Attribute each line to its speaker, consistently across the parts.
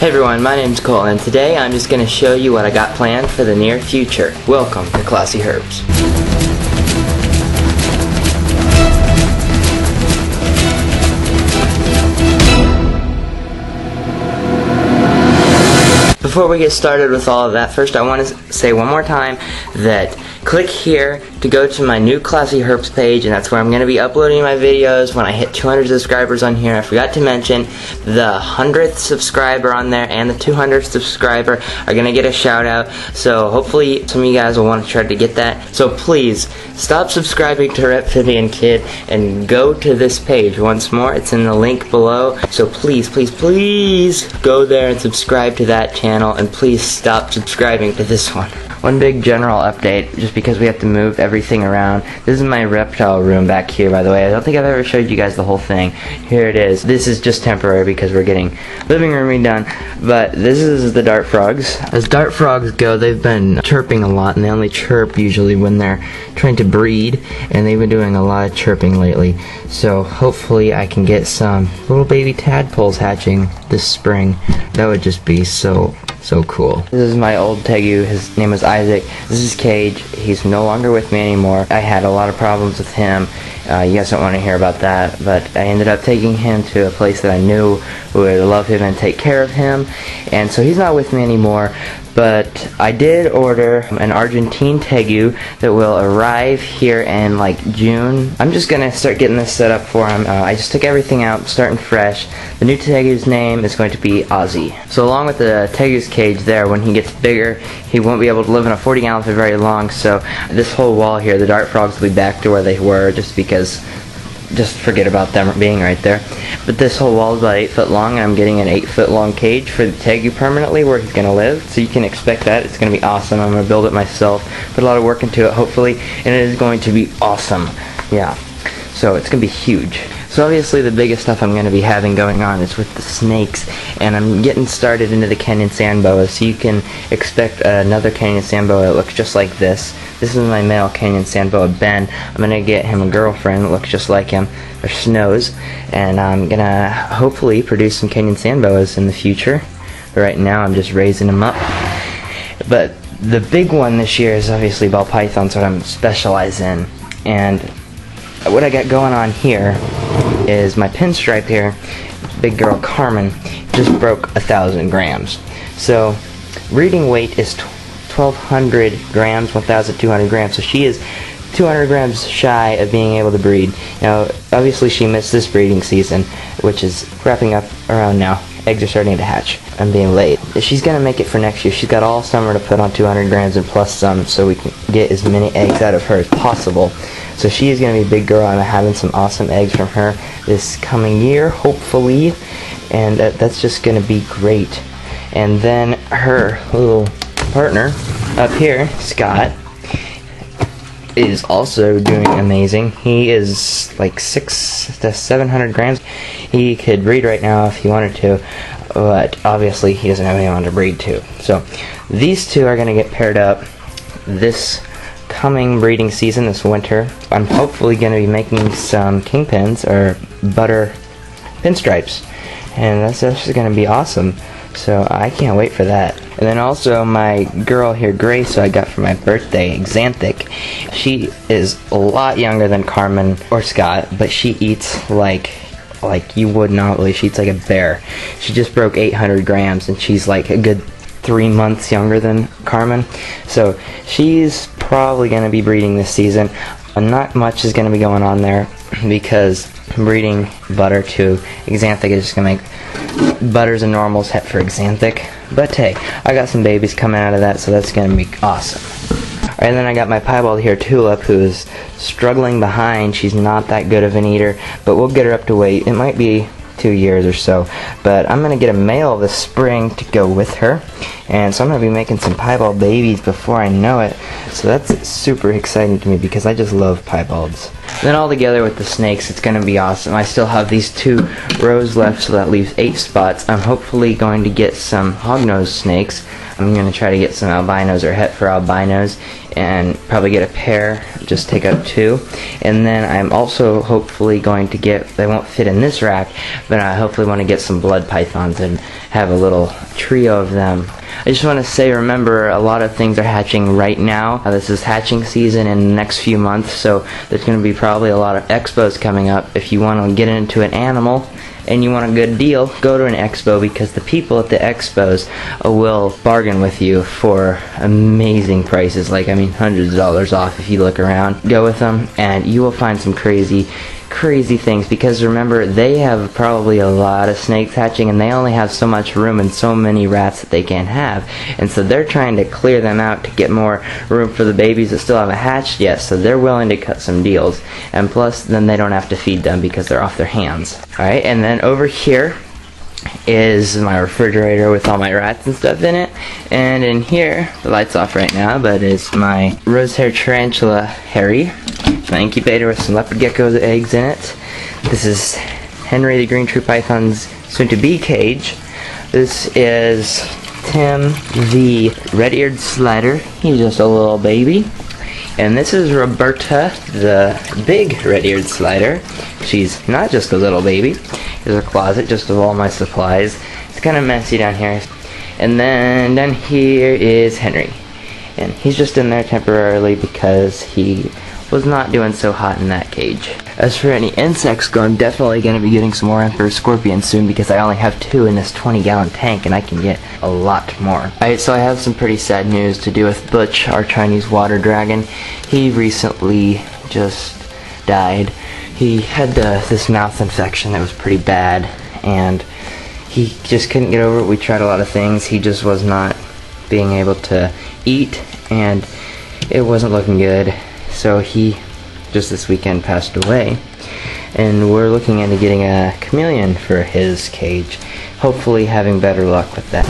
Speaker 1: Hey everyone, my name's Cole, and today I'm just going to show you what I got planned for the near future. Welcome to ClassyHerps. Before we get started with all of that, first I want to say one more time that click here to go to my new ClassyHerps page, and that's where I'm going to be uploading my videos when I hit 200 subscribers on here. I forgot to mention the 100th subscriber on there and the 200th subscriber are going to get a shout out, so hopefully some of you guys will want to try to get that. So please stop subscribing to rephibiankid and go to this page. Once more, it's in the link below, so please go there and subscribe to that channel, and please stop subscribing to this one. One big general update, just because we have to move everything around. This is my reptile room back here, by the way. I don't think I've ever showed you guys the whole thing. Here it is. This is just temporary because we're getting living room redone, but this is the dart frogs. As dart frogs go, they've been chirping a lot, and they only chirp usually when they're trying to breed, and they've been doing a lot of chirping lately. So hopefully I can get some little baby tadpoles hatching this spring. That would just be so cool. This is my old tegu. His name was Isaac. This is Cage. He's no longer with me anymore. I had a lot of problems with him. You guys don't want to hear about that, but I ended up taking him to a place that I knew would love him and take care of him, and so he's not with me anymore. But I did order an Argentine tegu that will arrive here in like June. I'm just gonna start getting this set up for him. I just took everything out, starting fresh. The new tegu's name is going to be Ozzy. So along with the tegu's cage there, when he gets bigger, he won't be able to live in a 40-gallon for very long. So this whole wall here, the dart frogs will be back to where they were, just forget about them being right there. But this whole wall is about 8 foot long, and I'm getting an 8 foot long cage for the tegu permanently where he's going to live. So you can expect that. It's going to be awesome. I'm going to build it myself, put a lot of work into it hopefully, and it is going to be awesome. Yeah. So it's going to be huge. So obviously the biggest stuff I'm going to be having going on is with the snakes, and I'm getting started into the Kenyan sand boa, so you can expect another Kenyan sand boa that looks just like this. This is my male Kenyan sand boa, Ben. I'm going to get him a girlfriend that looks just like him, or Snows, and I'm going to hopefully produce some Kenyan sand boas in the future. But right now I'm just raising them up. But the big one this year is obviously ball pythons, what I'm specialized in. And what I got going on here is my pinstripe here, big girl Carmen, just broke 1,000 grams. So breeding weight is 1,200 grams, 1,200 grams. So she is 200 grams shy of being able to breed. Now, obviously she missed this breeding season, which is wrapping up around now. Eggs are starting to hatch and being laid. She's going to make it for next year. She's got all summer to put on 200 grams and plus some, so we can get as many eggs out of her as possible. So she is going to be a big girl, and I'm having some awesome eggs from her this coming year, hopefully, and that's just going to be great. And then her little partner up here, Scott, is also doing amazing. He is like 600 to 700 grams. He could breed right now if he wanted to, but obviously he doesn't have anyone to breed to. So these two are going to get paired up this coming breeding season, this winter. I'm hopefully going to be making some kingpins or butter pinstripes, and that's just going to be awesome. So I can't wait for that. And then also my girl here, Grace, who I got for my birthday, Xanthic. She is a lot younger than Carmen or Scott, but she eats like you would not believe. She eats like a bear. She just broke 800 grams, and she's like a good 3 months younger than Carmen. So she's probably going to be breeding this season. Not much is going to be going on there because breeding butter to Xanthic is just going to make butters and normals for Xanthic. But hey, I got some babies coming out of that, so that's going to be awesome. Alright, and then I got my piebald here, Tulip, who is struggling behind. She's not that good of an eater, but we'll get her up to weight. It might be 2 years or so, but I'm going to get a male this spring to go with her, and so I'm going to be making some piebald babies before I know it, so that's super exciting to me because I just love piebalds. Then all together with the snakes, it's going to be awesome. I still have these 2 rows left, so that leaves 8 spots. I'm hopefully going to get some hognose snakes. I'm going to try to get some albinos or het for albinos and probably get a pair, just take up 2. And then I'm also hopefully going to get, they won't fit in this rack, but I hopefully want to get some blood pythons and have a little trio of them. I just want to say, remember, a lot of things are hatching right now. This is hatching season in the next few months, so there's going to be probably a lot of expos coming up. If you want to get into an animal and you want a good deal, go to an expo, because the people at the expos will bargain with you for amazing prices, like, I mean, hundreds of dollars off if you look around. Go with them and you will find some crazy things, because remember, they have probably a lot of snakes hatching and they only have so much room and so many rats that they can have, and so they're trying to clear them out to get more room for the babies that still haven't hatched yet, so they're willing to cut some deals, and plus then they don't have to feed them because they're off their hands. Alright, and then over here is my refrigerator with all my rats and stuff in it, and in here, the light's off right now, but it's my rosehair tarantula Harry, my incubator with some leopard gecko eggs in it. This is Henry the green true python's soon-to-be cage. This is Tim the red-eared slider, he's just a little baby. And this is Roberta, the big red-eared slider. She's not just a little baby. Here's a closet just of all my supplies. It's kind of messy down here. And then down here is Henry. And he's just in there temporarily because he was not doing so hot in that cage. As for any insects, I'm definitely going to be getting some more emperor scorpions soon, because I only have 2 in this 20-gallon tank and I can get a lot more. Alright, so I have some pretty sad news to do with Butch, our Chinese water dragon. He recently just died. He had this mouth infection that was pretty bad, and he just couldn't get over it. We tried a lot of things. He just was not being able to eat, and it wasn't looking good. So he just this weekend passed away, and we're looking into getting a chameleon for his cage, hopefully having better luck with that.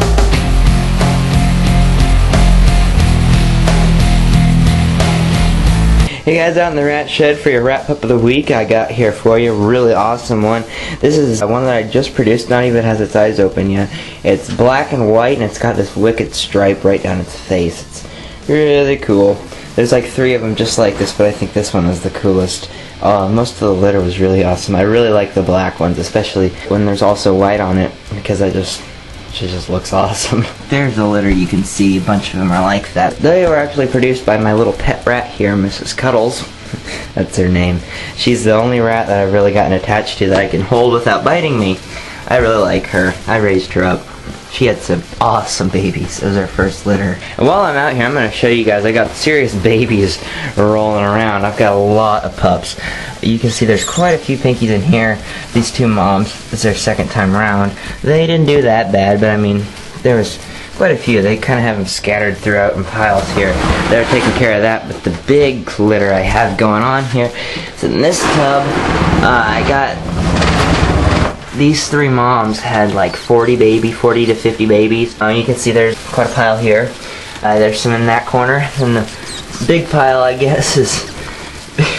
Speaker 1: Hey guys, out in the rat shed for your rat pup of the week, I got here for you a really awesome one. This is one that I just produced, not even has its eyes open yet. It's black and white, and it's got this wicked stripe right down its face. It's really cool. There's like 3 of them just like this, but I think this one is the coolest. Most of the litter was really awesome. I really like the black ones, especially when there's also white on it, because she just looks awesome. There's the litter, you can see a bunch of them are like that. They were actually produced by my little pet rat here, Mrs. Cuddles. That's her name. She's the only rat that I've really gotten attached to that I can hold without biting me. I really like her. I raised her up. She had some awesome babies. It was her first litter. And while I'm out here, I'm going to show you guys, I got serious babies rolling around. I've got a lot of pups. You can see there's quite a few pinkies in here. These 2 moms, it's their second time around. They didn't do that bad, but I mean, there was quite a few. They kind of have them scattered throughout in piles here. They're taking care of that, but the big litter I have going on here is in this tub. I got... These 3 moms had like 40 to 50 babies. You can see there's quite a pile here. There's some in that corner, and the big pile, I guess, is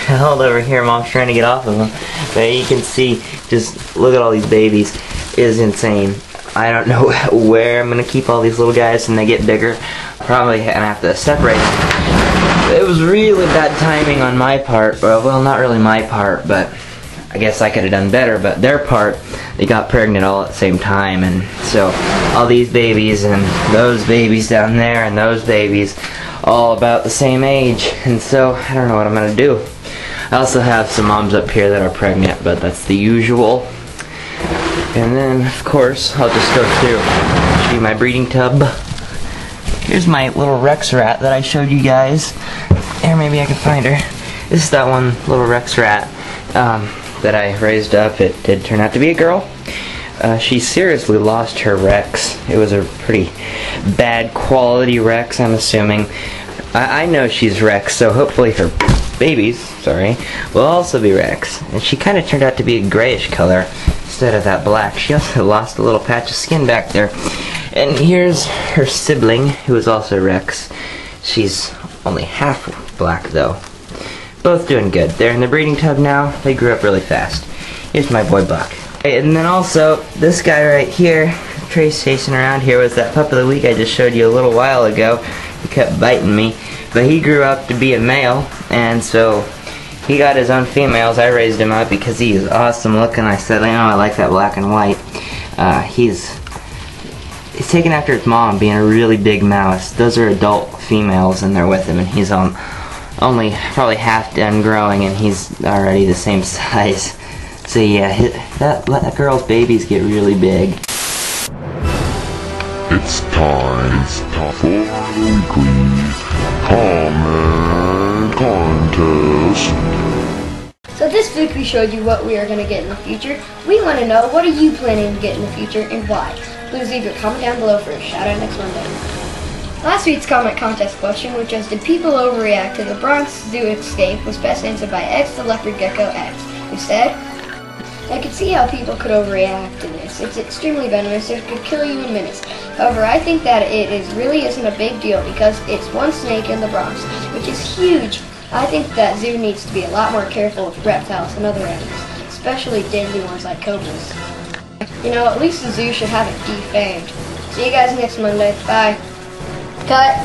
Speaker 1: held over here. Mom's trying to get off of them. But you can see, just look at all these babies. It is insane. I don't know where I'm going to keep all these little guys when they get bigger. Probably going to have to separate them. It was really bad timing on my part. Well, not really my part, but I guess I could have done better, but their part, they got pregnant all at the same time, and so all these babies and those babies down there and those babies all about the same age, and so I don't know what I'm going to do. I also have some moms up here that are pregnant, but that's the usual. And then, of course, I'll just go through, show you my breeding tub. Here's my little Rex rat that I showed you guys. Here, maybe I can find her. This is that one little Rex rat that I raised up. It did turn out to be a girl. She seriously lost her Rex. It was a pretty bad quality Rex, I'm assuming. I know she's Rex, so hopefully her babies, will also be Rex. And she kind of turned out to be a grayish color instead of that black. She also lost a little patch of skin back there. And here's her sibling, who is also Rex. She's only half black, though. Both doing good. They're in the breeding tub now. They grew up really fast. Here's my boy Buck. And then also, this guy right here, Trace chasing around here, was that pup of the week I just showed you a little while ago. He kept biting me. But he grew up to be a male, and so he got his own females. I raised him up because he is awesome looking. I said, you know, I like that black and white. He's taken after his mom, being a really big mouse. Those are adult females, and they're with him, and he's only probably half done growing, and he's already the same size. So yeah, that girl's babies get really big.
Speaker 2: It's time for the weekly comment contest.
Speaker 3: So this week we showed you what we are going to get in the future. We want to know, what are you planning to get in the future and why? Please leave your comment down below for a shout out next Monday. Last week's comment contest question, which was, did people overreact to the Bronx Zoo escape, was best answered by X the Leopard Gecko X, who said, I could see how people could overreact to this. It's extremely venomous. It could kill you in minutes. However, I think that it really isn't a big deal because it's one snake in the Bronx, which is huge. I think that zoo needs to be a lot more careful with reptiles and other animals, especially deadly ones like cobras. You know, at least the zoo should have it defamed. See you guys next Monday. Bye. Cut.